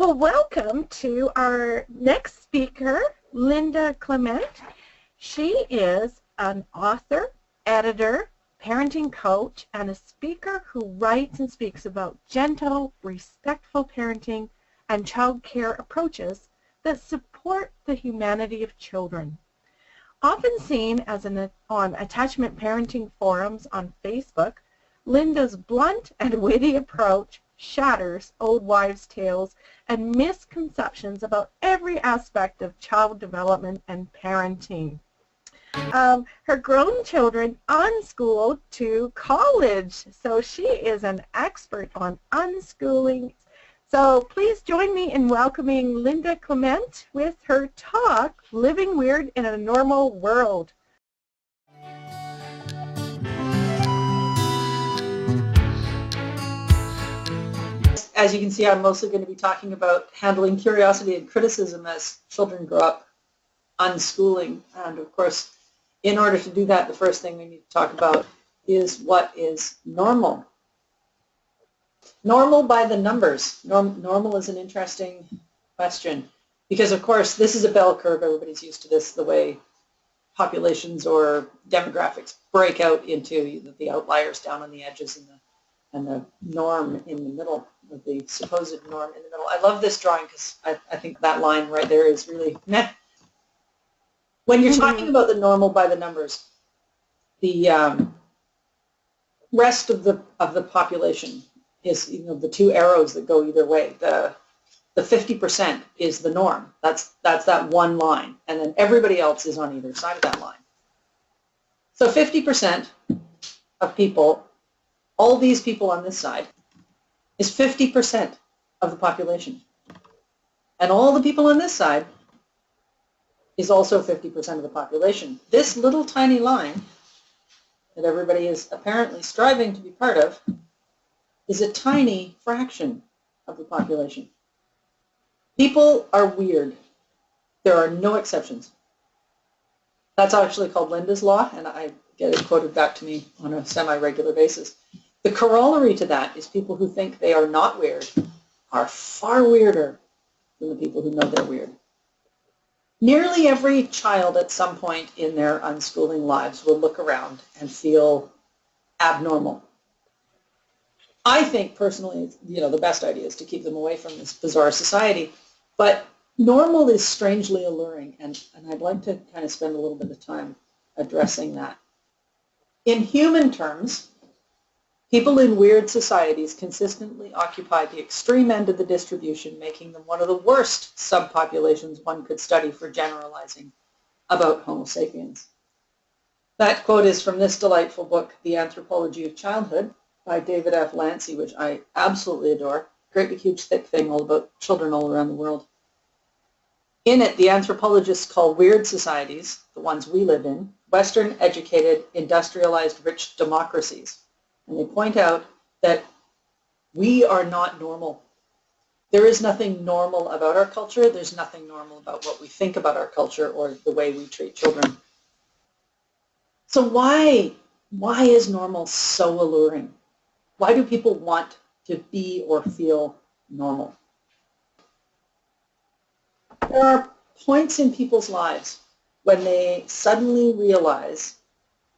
Well, welcome to our next speaker, Linda Clement. She is an author, editor, parenting coach, and a speaker who writes and speaks about gentle, respectful parenting and child care approaches that support the humanity of children. Often seen as on attachment parenting forums on Facebook, Linda's blunt and witty approach shatters old wives' tales and misconceptions about every aspect of child development and parenting. Her grown children unschooled to college, so she is an expert on unschooling. So please join me in welcoming Linda Clement with her talk, Living Weird in a Normal World. As you can see, I'm mostly going to be talking about handling curiosity and criticism as children grow up unschooling. And of course, in order to do that, the first thing we need to talk about is what is normal. Normal by the numbers. Normal is an interesting question because, of course, this is a bell curve. Everybody's used to this, the way populations or demographics break out into the outliers down on the edges and the norm in the middle, or the supposed norm in the middle. I love this drawing because I think that line right there is really meh. When you're talking about the normal by the numbers, the rest of the population is, the two arrows that go either way. The 50% is the norm. That's that one line, and then everybody else is on either side of that line. So 50% of people, all these people on this side, is 50% of the population. And all the people on this side is also 50% of the population. This little tiny line that everybody is apparently striving to be part of is a tiny fraction of the population. People are weird. There are no exceptions. That's actually called Linda's Law, and I get it quoted back to me on a semi-regular basis. The corollary to that is people who think they are not weird are far weirder than the people who know they're weird. Nearly every child at some point in their unschooling lives will look around and feel abnormal. I think personally, the best idea is to keep them away from this bizarre society, but normal is strangely alluring, and I'd like to kind of spend a little bit of time addressing that. In human terms, people in weird societies consistently occupy the extreme end of the distribution, making them one of the worst subpopulations one could study for generalizing about Homo sapiens. That quote is from this delightful book, The Anthropology of Childhood, by David F. Lancy, which I absolutely adore. Great big huge thick thing all about children all around the world. In it, the anthropologists call weird societies, the ones we live in, Western educated, industrialized, rich democracies. And they point out that we are not normal. There is nothing normal about our culture. There's nothing normal about what we think about our culture or the way we treat children. So why is normal so alluring? Why do people want to be or feel normal? There are points in people's lives when they suddenly realize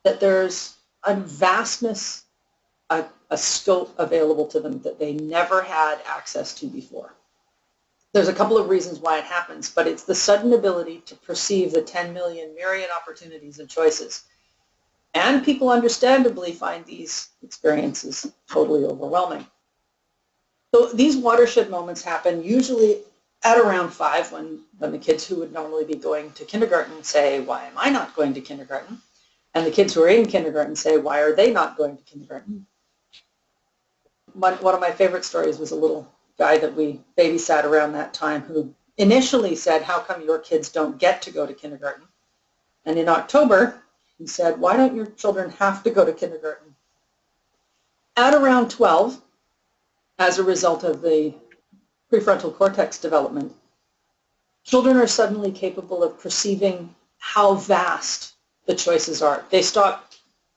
that there's a vastness, a scope available to them that they never had access to before. There's a couple of reasons why it happens, but it's the sudden ability to perceive the 10 million myriad opportunities and choices. And people understandably find these experiences totally overwhelming. So these watershed moments happen usually at around 5 when the kids who would normally be going to kindergarten say, why am I not going to kindergarten? And the kids who are in kindergarten say, why are they not going to kindergarten? One of my favorite stories was a little guy that we babysat around that time who initially said, how come your kids don't get to go to kindergarten? And in October, he said, why don't your children have to go to kindergarten? At around 12, as a result of the prefrontal cortex development, children are suddenly capable of perceiving how vast the choices are. They stop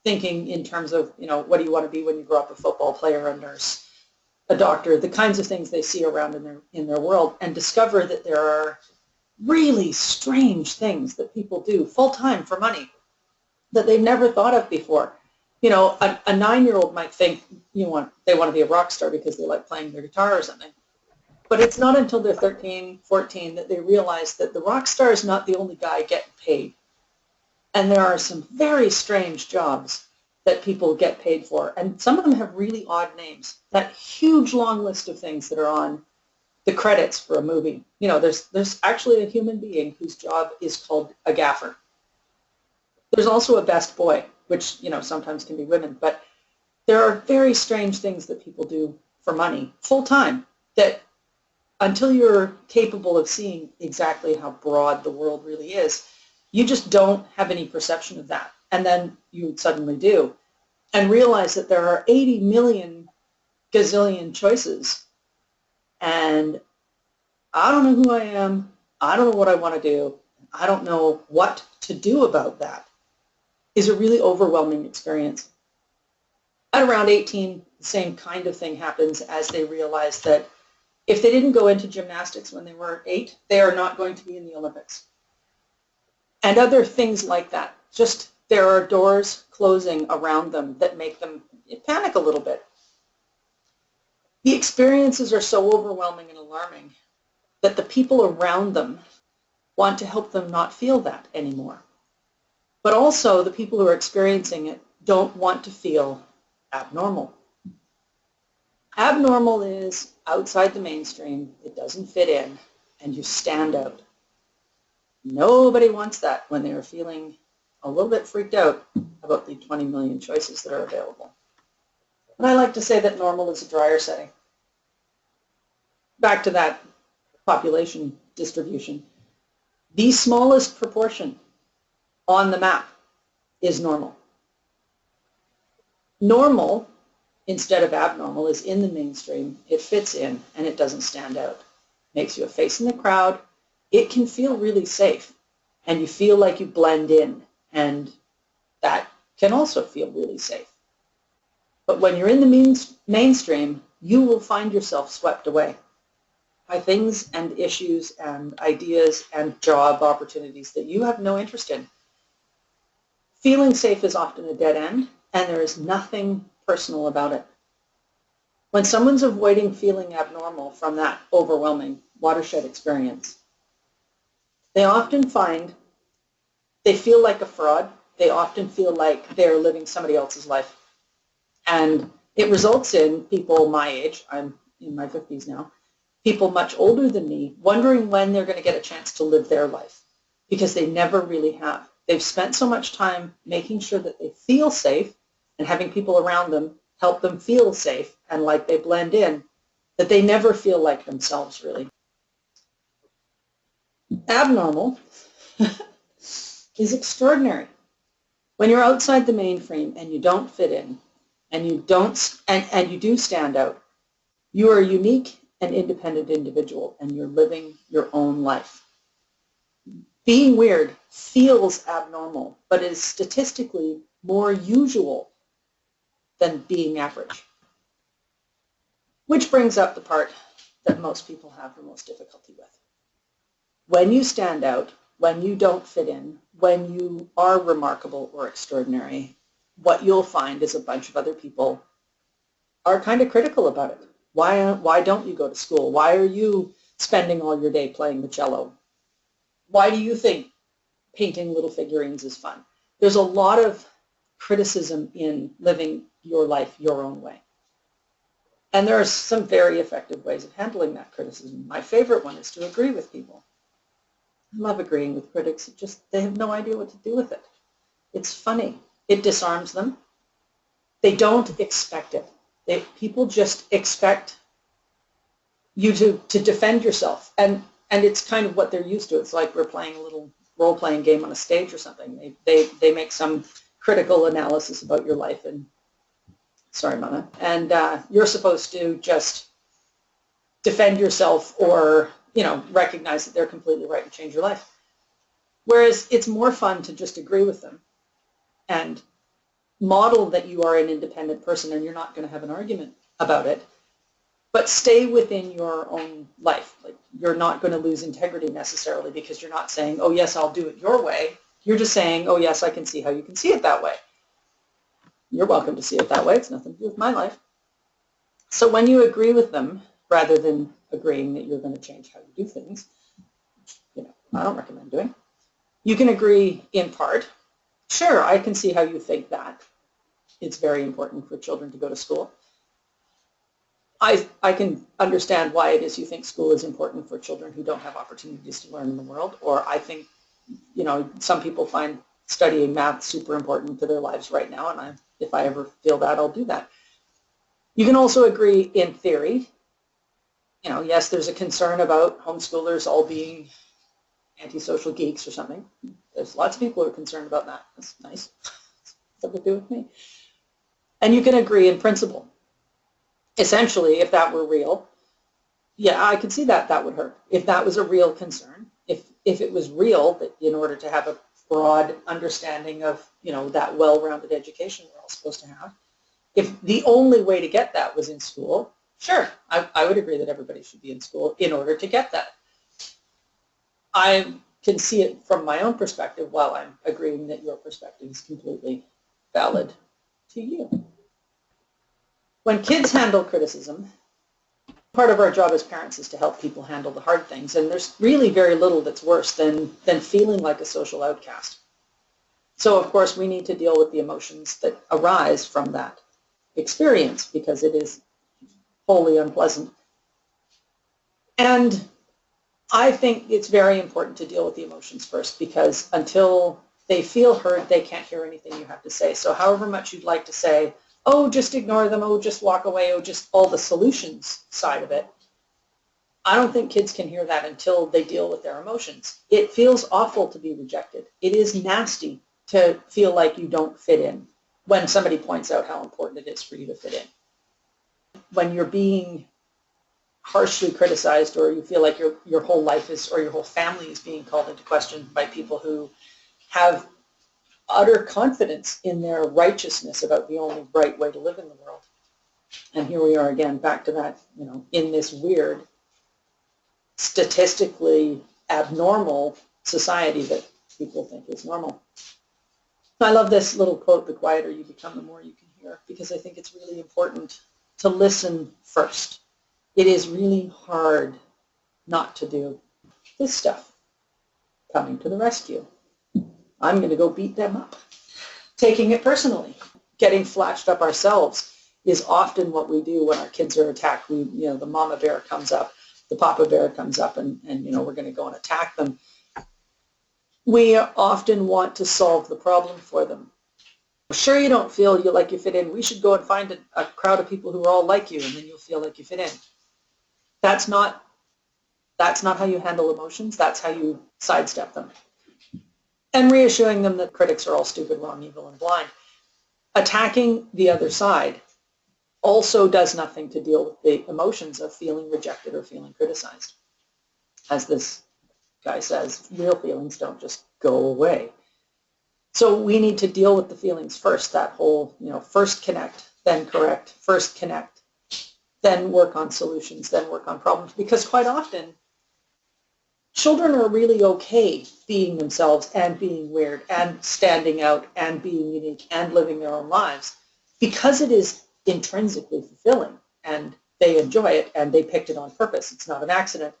thinking in terms of, what do you want to be when you grow up, a football player, a nurse, a doctor, the kinds of things they see around in their world, and discover that there are really strange things that people do full-time for money that they've never thought of before. You know, a 9-year-old might think they want to be a rock star because they like playing their guitar or something. But it's not until they're 13, 14 that they realize that the rock star is not the only guy getting paid. And there are some very strange jobs that people get paid for. And some of them have really odd names. That huge long list of things that are on the credits for a movie. You know, there's actually a human being whose job is called a gaffer. There's also a best boy, which, you know, sometimes can be women. But there are very strange things that people do for money full time that until you're capable of seeing exactly how broad the world really is, you just don't have any perception of that. And then you suddenly do and realize that there are 80 million gazillion choices. And I don't know who I am. I don't know what I want to do. I don't know what to do about that. Is a really overwhelming experience. At around 18, the same kind of thing happens as they realize that if they didn't go into gymnastics when they were 8, they are not going to be in the Olympics. And other things like that. Just there are doors closing around them that make them panic a little bit. The experiences are so overwhelming and alarming that the people around them want to help them not feel that anymore. But also the people who are experiencing it don't want to feel abnormal. Abnormal is outside the mainstream, it doesn't fit in, and you stand out. Nobody wants that when they are feeling a little bit freaked out about the 20 million choices that are available. And I like to say that normal is a drier setting. Back to that population distribution. The smallest proportion on the map is normal. Normal, instead of abnormal, is in the mainstream. It fits in and it doesn't stand out. Makes you a face in the crowd. It can feel really safe and you feel like you blend in, and that can also feel really safe. But when you're in the mainstream, you will find yourself swept away by things and issues and ideas and job opportunities that you have no interest in. Feeling safe is often a dead end, and there is nothing personal about it. When someone's avoiding feeling abnormal from that overwhelming watershed experience, they often find they feel like a fraud. They often feel like they're living somebody else's life. And it results in people my age, I'm in my 50s now, people much older than me, wondering when they're going to get a chance to live their life, because they never really have. They've spent so much time making sure that they feel safe and having people around them help them feel safe and like they blend in, that they never feel like themselves, really. Abnormal is extraordinary. When you're outside the mainframe and you don't fit in, and you do stand out, you are a unique and independent individual, and you're living your own life. Being weird feels abnormal, but is statistically more usual than being average. Which brings up the part that most people have the most difficulty with. When you stand out, when you don't fit in, when you are remarkable or extraordinary, what you'll find is a bunch of other people are kind of critical about it. Why don't you go to school? Why are you spending all your day playing the cello? Why do you think painting little figurines is fun? There's a lot of criticism in living your life your own way. And there are some very effective ways of handling that criticism. My favorite one is to agree with people. I love agreeing with critics. They have no idea what to do with it. It's funny. It disarms them. They don't expect it. People just expect you to defend yourself. And it's kind of what they're used to. It's like we're playing a little role-playing game on a stage or something. They make some critical analysis about your life, and sorry, Mama, and you're supposed to just defend yourself or, recognize that they're completely right and change your life. Whereas it's more fun to just agree with them and model that you are an independent person and you're not going to have an argument about it, but stay within your own life. Like, you're not going to lose integrity necessarily because you're not saying, oh yes, I'll do it your way. You're just saying, oh yes, I can see how you can see it that way. You're welcome to see it that way. It's nothing to do with my life. So when you agree with them, rather than agreeing that you're going to change how you do things, I don't recommend doing, you can agree in part. Sure, I can see how you think that. It's very important for children to go to school. I can understand why it is you think school is important for children who don't have opportunities to learn in the world, or I think, some people find studying math super important to their lives right now, and if I ever feel that, I'll do that. You can also agree in theory. Yes, there's a concern about homeschoolers all being antisocial geeks or something. There's lots of people who are concerned about that. That's nice. Something to do with me. And you can agree in principle. Essentially, if that were real, yeah, I can see that would hurt. If that was a real concern, if it was real, that in order to have a broad understanding of, that well-rounded education we're all supposed to have, if the only way to get that was in school, sure, I would agree that everybody should be in school in order to get that. I can see it from my own perspective while I'm agreeing that your perspective is completely valid to you. When kids handle criticism, part of our job as parents is to help people handle the hard things, and there's really very little that's worse than feeling like a social outcast. So, of course, we need to deal with the emotions that arise from that experience because it is wholly unpleasant. And I think it's very important to deal with the emotions first, because until they feel heard, they can't hear anything you have to say. So however much you'd like to say, oh, just ignore them, oh, just walk away, oh, just all the solutions side of it, I don't think kids can hear that until they deal with their emotions. It feels awful to be rejected. It is nasty to feel like you don't fit in when somebody points out how important it is for you to fit in. When you're being harshly criticized, or you feel like your whole life is, or your whole family is being called into question by people who have utter confidence in their righteousness about the only right way to live in the world. And here we are again, back to that, in this weird, statistically abnormal society that people think is normal. I love this little quote, the quieter you become, the more you can hear, because I think it's really important to listen first. It is really hard not to do this stuff. Coming to the rescue. I'm going to go beat them up. Taking it personally. Getting flashed up ourselves is often what we do when our kids are attacked. The mama bear comes up, the papa bear comes up, and we're going to go and attack them. We often want to solve the problem for them. Sure, you don't feel like you fit in. We should go and find a crowd of people who are all like you, and then you'll feel like you fit in. That's not how you handle emotions. That's how you sidestep them. And reassuring them that critics are all stupid, wrong, evil, and blind. Attacking the other side also does nothing to deal with the emotions of feeling rejected or feeling criticized. As this guy says, real feelings don't just go away. So we need to deal with the feelings first, that whole, first connect, then correct, first connect, then work on solutions, then work on problems. Because quite often, children are really okay being themselves and being weird and standing out and being unique and living their own lives because it is intrinsically fulfilling and they enjoy it and they picked it on purpose. It's not an accident.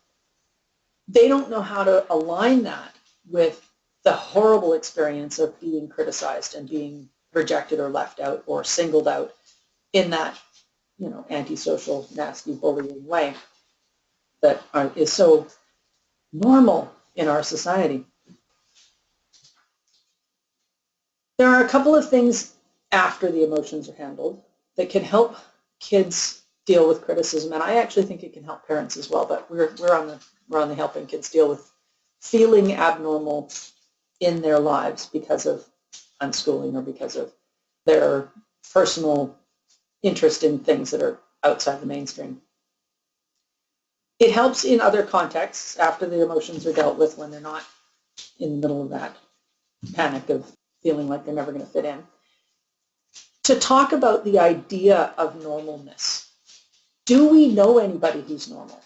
They don't know how to align that with the horrible experience of being criticized and being rejected or left out or singled out in that, antisocial, nasty, bullying way that is so normal in our society. There are a couple of things after the emotions are handled that can help kids deal with criticism, and I actually think it can help parents as well, but we're on the helping kids deal with feeling abnormal in their lives because of unschooling or because of their personal interest in things that are outside the mainstream. It helps in other contexts after the emotions are dealt with, when they're not in the middle of that panic of feeling like they're never going to fit in, to talk about the idea of normalness. Do we know anybody who's normal?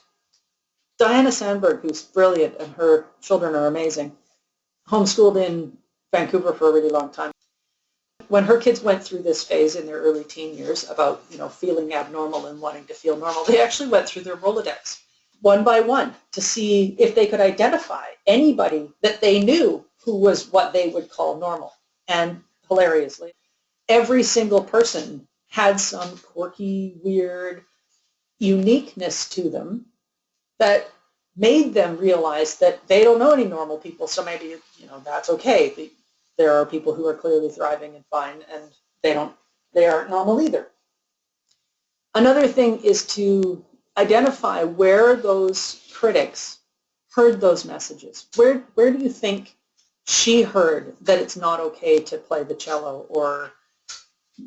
Diana Sandberg, who's brilliant, and her children are amazing, homeschooled in Vancouver for a really long time. When her kids went through this phase in their early teen years about, feeling abnormal and wanting to feel normal, they actually went through their Rolodex one by one to see if they could identify anybody that they knew who was what they would call normal. And hilariously, every single person had some quirky, weird uniqueness to them that made them realize that they don't know any normal people, so maybe, that's okay. There are people who are clearly thriving and fine, and they aren't normal either. Another thing is to identify where those critics heard those messages. Where do you think she heard that it's not okay to play the cello, or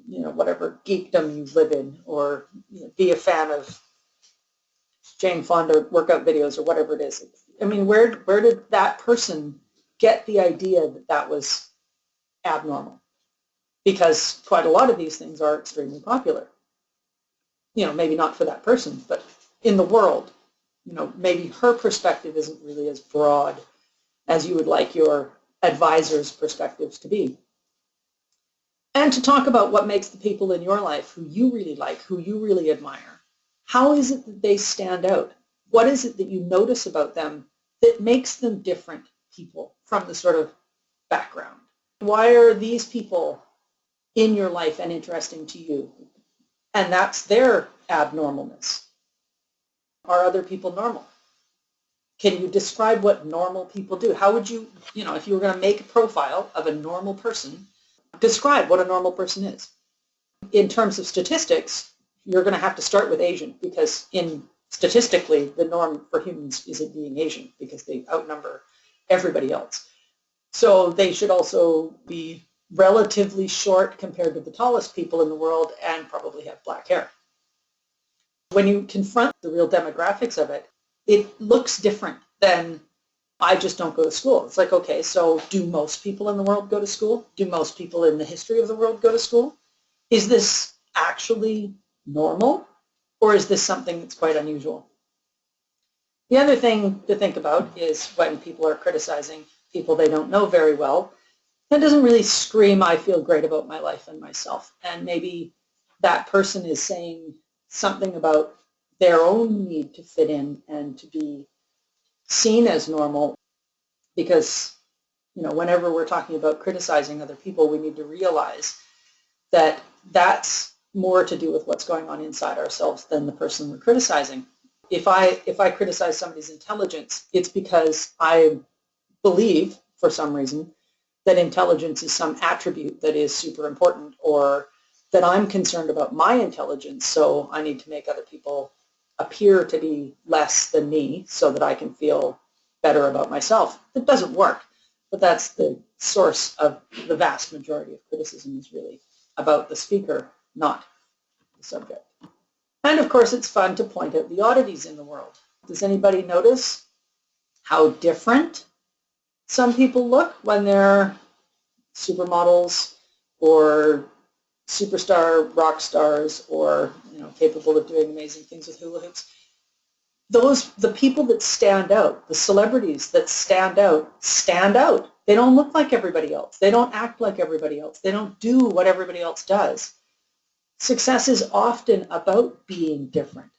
whatever geekdom you live in, or be a fan of Jane Fonda workout videos, or whatever it is? I mean, where did that person get the idea that that was abnormal? Because quite a lot of these things are extremely popular. Maybe not for that person, but in the world, maybe her perspective isn't really as broad as you would like your advisor's perspectives to be. And to talk about what makes the people in your life who you really like, who you really admire, how is it that they stand out? What is it that you notice about them that makes them different people from the sort of background? Why are these people in your life and interesting to you? And that's their abnormalness. Are other people normal? Can you describe what normal people do? How would you, if you were going to make a profile of a normal person, describe what a normal person is? In terms of statistics, you're going to have to start with Asian, because statistically, the norm for humans is it being Asian, because they outnumber everybody else. So they should also be relatively short compared to the tallest people in the world, and probably have black hair. When you confront the real demographics of it, it looks different than I just don't go to school. It's like, okay, so do most people in the world go to school? Do most people in the history of the world go to school? Is this actually normal, or is this something that's quite unusual? The other thing to think about is when people are criticizing people they don't know very well, that doesn't really scream, I feel great about my life and myself. And maybe that person is saying something about their own need to fit in and to be seen as normal, because whenever we're talking about criticizing other people, we need to realize that that's more to do with what's going on inside ourselves than the person we're criticizing. If I criticize somebody's intelligence, it's because I believe, for some reason, that intelligence is some attribute that is super important, or that I'm concerned about my intelligence, so I need to make other people appear to be less than me so that I can feel better about myself. It doesn't work, but that's the source of the vast majority of criticism, is really about the speaker, not the subject. And of course, it's fun to point out the oddities in the world. Does anybody notice how different some people look when they're supermodels or superstar rock stars, or capable of doing amazing things with hula hoops? The people that stand out, the celebrities that stand out, stand out. They don't look like everybody else. They don't act like everybody else. They don't do what everybody else does. Success is often about being different.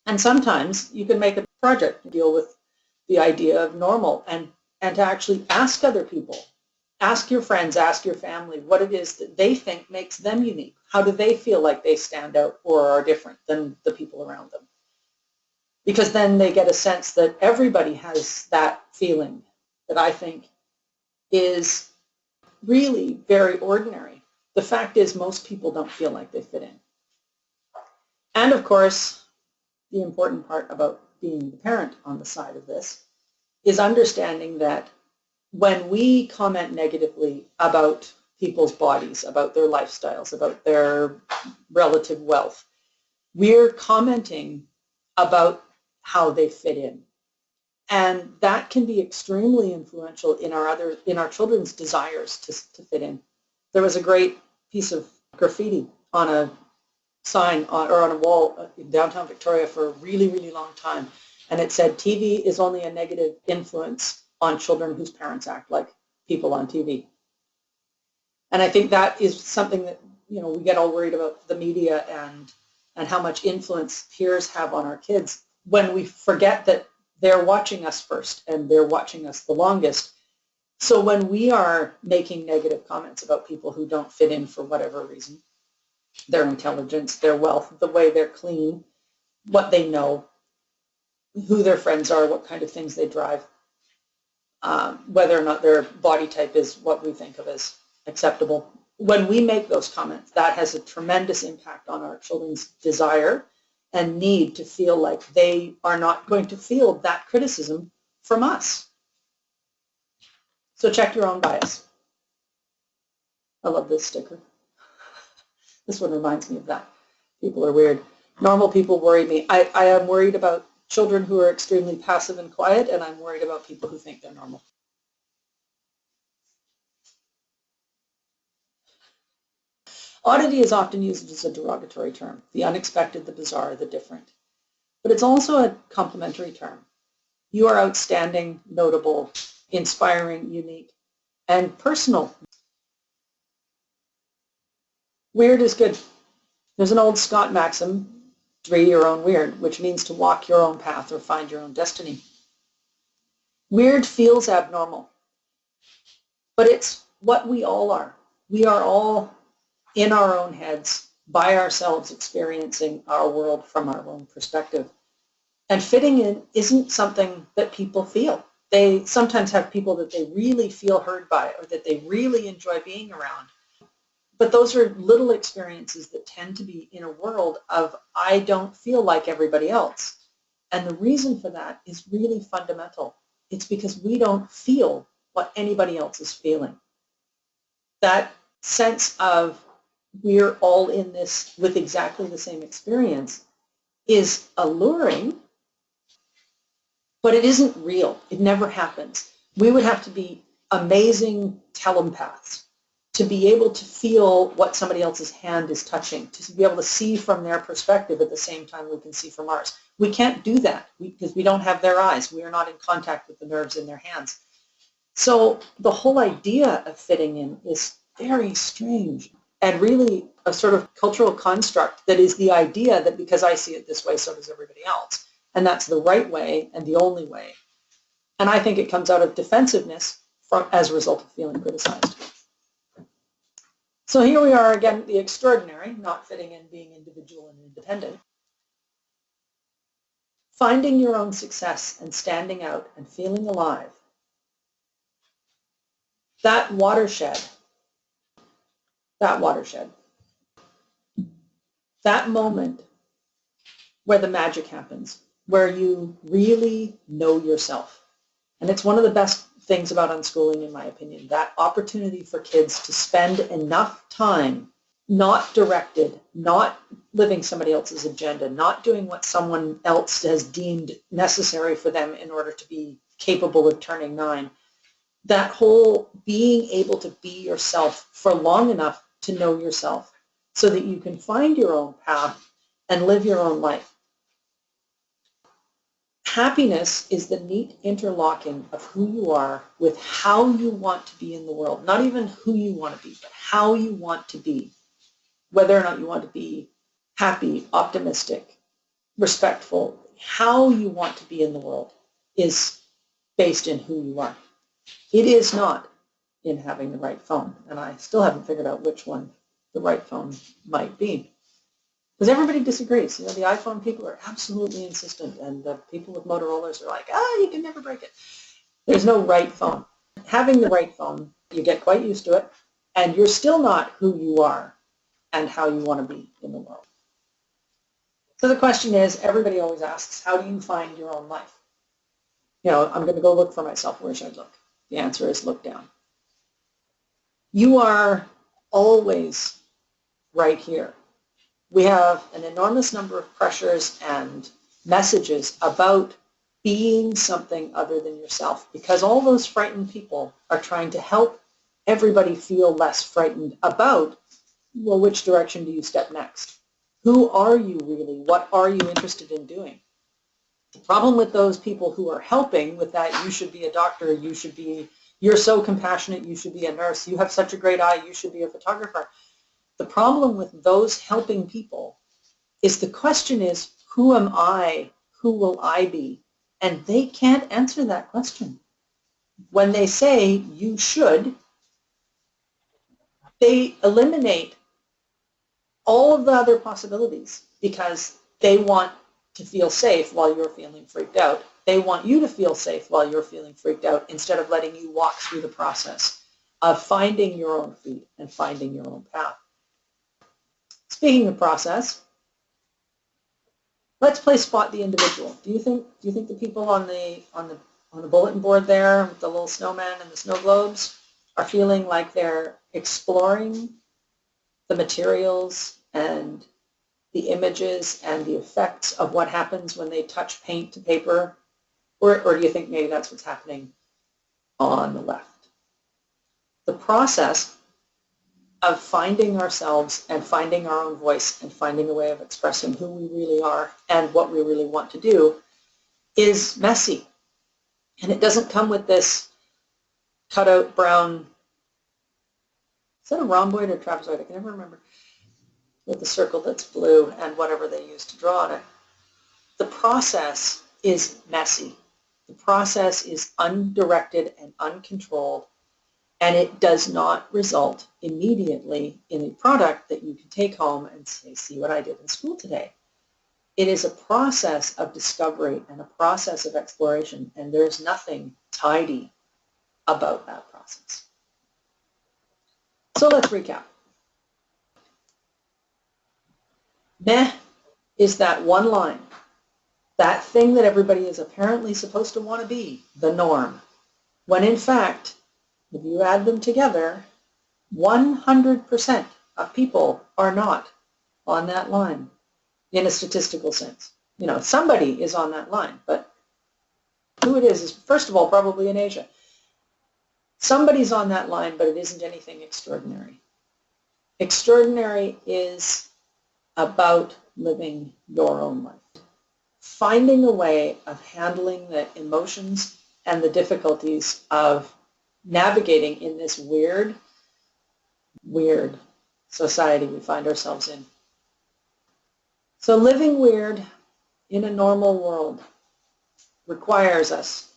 And sometimes you can make a project to deal with the idea of normal, and to actually ask other people, ask your friends, ask your family what it is that they think makes them unique. How do they feel like they stand out or are different than the people around them? Because then they get a sense that everybody has that feeling that I think is really very ordinary. The fact is, most people don't feel like they fit in. And of course, the important part about being the parent on the side of this is understanding that when we comment negatively about people's bodies, about their lifestyles, about their relative wealth, we're commenting about how they fit in. And that can be extremely influential in our children's desires to fit in. There was a great piece of graffiti on a sign or on a wall in downtown Victoria for a really, really long time. And it said, TV is only a negative influence on children whose parents act like people on TV. And I think that is something that, we get all worried about the media and how much influence peers have on our kids when we forget that they're watching us first and they're watching us the longest. So when we are making negative comments about people who don't fit in for whatever reason, their intelligence, their wealth, the way they're clean, what they know, who their friends are, what kind of things they drive, whether or not their body type is what we think of as acceptable. When we make those comments, that has a tremendous impact on our children's desire and need to feel like they are not going to feel that criticism from us. So check your own bias. I love this sticker. This one reminds me of that. People are weird. Normal people worry me. I am worried about children who are extremely passive and quiet, and I'm worried about people who think they're normal. Oddity is often used as a derogatory term, the unexpected, the bizarre, the different. But it's also a complimentary term. You are outstanding, notable, inspiring, unique, and personal. Weird is good. There's an old Scott maxim, "Be your own weird," which means to walk your own path or find your own destiny. Weird feels abnormal, but it's what we all are. We are all in our own heads, by ourselves, experiencing our world from our own perspective. And fitting in isn't something that people feel. They sometimes have people that they really feel heard by or that they really enjoy being around. But those are little experiences that tend to be in a world of, I don't feel like everybody else. And the reason for that is really fundamental. It's because we don't feel what anybody else is feeling. That sense of we're all in this with exactly the same experience is alluring, but it isn't real. It never happens. We would have to be amazing telepaths to be able to feel what somebody else's hand is touching, to be able to see from their perspective at the same time we can see from ours. We can't do that because we don't have their eyes. We are not in contact with the nerves in their hands. So the whole idea of fitting in is very strange and really a sort of cultural construct that is the idea that because I see it this way, so does everybody else. And that's the right way and the only way. And I think it comes out of defensiveness as a result of feeling criticized. So here we are again, the extraordinary, not fitting in, being individual and independent. Finding your own success and standing out and feeling alive. That watershed, that moment where the magic happens, where you really know yourself. And it's one of the best things about unschooling, in my opinion, that opportunity for kids to spend enough time not directed, not living somebody else's agenda, not doing what someone else has deemed necessary for them in order to be capable of turning 9. That whole being able to be yourself for long enough to know yourself so that you can find your own path and live your own life. Happiness is the neat interlocking of who you are with how you want to be in the world. Not even who you want to be, but how you want to be. Whether or not you want to be happy, optimistic, respectful, how you want to be in the world is based in who you are. It is not in having the right phone, and I still haven't figured out which one the right phone might be. Because everybody disagrees. The iPhone people are absolutely insistent, and the people with Motorola's are like, you can never break it. There's no right phone. Having the right phone, you get quite used to it, and you're still not who you are and how you want to be in the world. So the question is, everybody always asks, how do you find your own life? I'm going to go look for myself. Where should I look? The answer is look down. You are always right here. We have an enormous number of pressures and messages about being something other than yourself because all those frightened people are trying to help everybody feel less frightened about, well, which direction do you step next? Who are you really? What are you interested in doing? The problem with those people who are helping with that, you should be a doctor, you're so compassionate, you should be a nurse, you have such a great eye, you should be a photographer. The problem with those helping people is the question is, who am I? Who will I be? And they can't answer that question. When they say you should, they eliminate all of the other possibilities because they want to feel safe while you're feeling freaked out. They want you to feel safe while you're feeling freaked out instead of letting you walk through the process of finding your own feet and finding your own path. Speaking of process, let's play spot the individual. Do you think the people on the bulletin board there with the little snowman and the snow globes are feeling like they're exploring the materials and the images and the effects of what happens when they touch paint to paper? Or do you think maybe that's what's happening on the left? The process of finding ourselves and finding our own voice and finding a way of expressing who we really are and what we really want to do is messy. And it doesn't come with this cutout brown, is that a rhomboid or trapezoid? I can never remember. With the circle that's blue and whatever they use to draw on it. The process is messy. The process is undirected and uncontrolled, and it does not result immediately in a product that you can take home and say, see what I did in school today. It is a process of discovery and a process of exploration, and there's nothing tidy about that process. So let's recap. Meh is that one line, that thing that everybody is apparently supposed to want to be, the norm, when in fact, if you add them together, 100% of people are not on that line in a statistical sense. You know, somebody is on that line, but who it is first of all probably in Asia. Somebody's on that line, but it isn't anything extraordinary. Extraordinary is about living your own life. Finding a way of handling the emotions and the difficulties of navigating in this weird society we find ourselves in. So living weird in a normal world requires us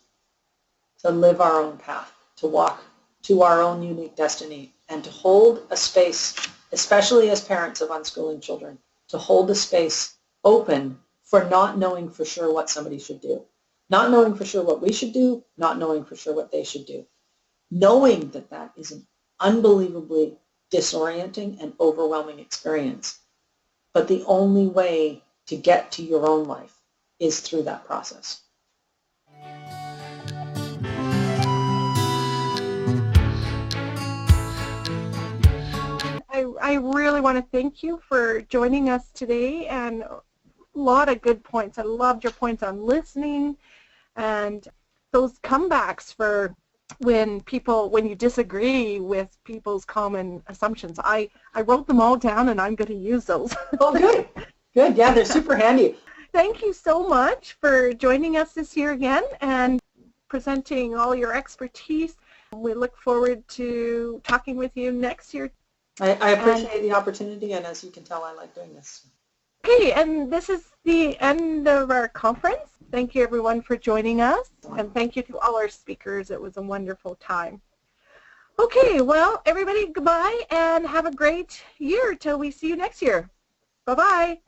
to live our own path, to walk to our own unique destiny, and to hold a space, especially as parents of unschooling children, to hold a space open for not knowing for sure what somebody should do. Not knowing for sure what we should do, not knowing for sure what they should do. Knowing that that is an unbelievably disorienting and overwhelming experience. But the only way to get to your own life is through that process. I really want to thank you for joining us today, and a lot of good points. I loved your points on listening and those comebacks for when you disagree with people's common assumptions. I wrote them all down, and I'm going to use those. Oh, good. Good. Yeah, they're super handy. Thank you so much for joining us this year again and presenting all your expertise. We look forward to talking with you next year. I appreciate the opportunity, and as you can tell, I like doing this. Okay, and this is the end of our conference. Thank you, everyone, for joining us, and thank you to all our speakers. It was a wonderful time. Okay, well, everybody, goodbye, and have a great year till we see you next year. Bye-bye.